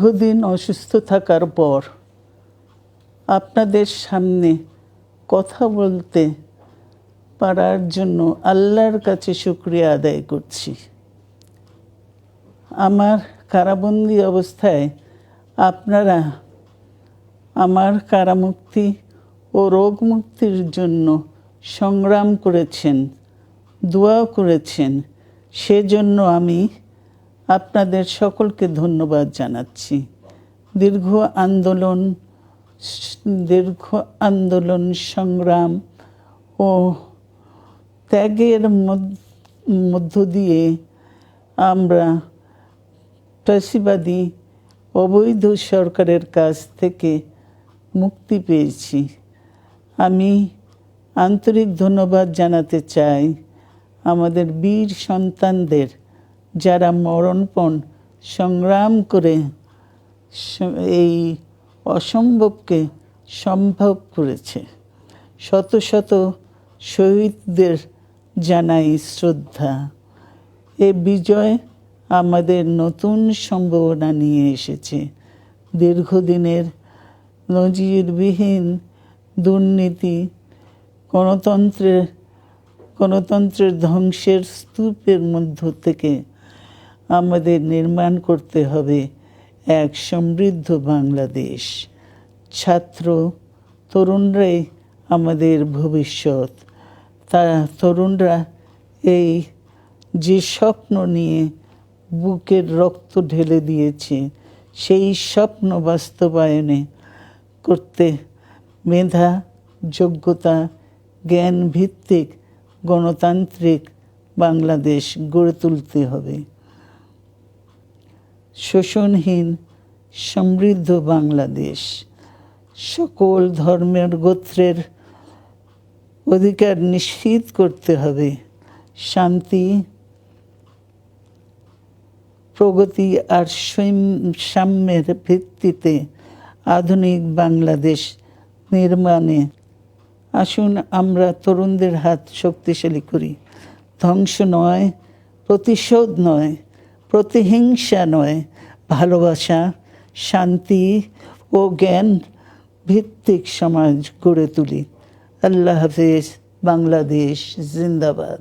দীর্ঘদিন অসুস্থ থাকার পর আপনাদের সামনে কথা বলতে পারার জন্য আল্লাহর কাছে শুকরিয়া আদায় করছি। আমার কারাবন্দী অবস্থায় আপনারা আমার কারামুক্তি ও রোগ মুক্তির জন্য সংগ্রাম করেছেন, দোয়া করেছেন। সেজন্য আমি আপনাদের সকলকে ধন্যবাদ জানাচ্ছি। দীর্ঘ আন্দোলন সংগ্রাম ও ত্যাগের মধ্য দিয়ে আমরা ফ্যাসিবাদী অবৈধ সরকারের কাছ থেকে মুক্তি পেয়েছি। আমি আন্তরিক ধন্যবাদ জানাতে চাই আমাদের বীর সন্তানদের, যারা মরণপণ সংগ্রাম করে এই অসম্ভবকে সম্ভব করেছে। শত শত শহীদদের জানাই শ্রদ্ধা। এ বিজয় আমাদের নতুন সম্ভাবনা নিয়ে এসেছে। দীর্ঘদিনের নজিরবিহীন দুর্নীতি, গণতন্ত্রের ধ্বংসের স্তূপের মধ্য থেকে আমাদের নির্মাণ করতে হবে এক সমৃদ্ধ বাংলাদেশ। ছাত্র তরুণরাই আমাদের ভবিষ্যৎ। তরুণরা এই যে স্বপ্ন নিয়ে বুকের রক্ত ঢেলে দিয়েছে, সেই স্বপ্ন বাস্তবায়নে করতে মেধা, যোগ্যতা, জ্ঞান ভিত্তিক গণতান্ত্রিক বাংলাদেশ গড়ে তুলতে হবে। শোষণহীন সমৃদ্ধ বাংলাদেশ। সকল ধর্মের গোত্রের অধিকার নিশ্চিত করতে হবে। শান্তি, প্রগতি আর সাম্যের ভিত্তিতে আধুনিক বাংলাদেশ নির্মাণে আসুন আমরা তরুণদের হাত শক্তিশালী করি। ধ্বংস নয়, প্রতিশোধ নয়, প্রতিহিংসা নয়, ভালোবাসা, শান্তি ও জ্ঞান ভিত্তিক সমাজ গড়ে তুলি। আল্লাহ হাফেজ। বাংলাদেশ জিন্দাবাদ।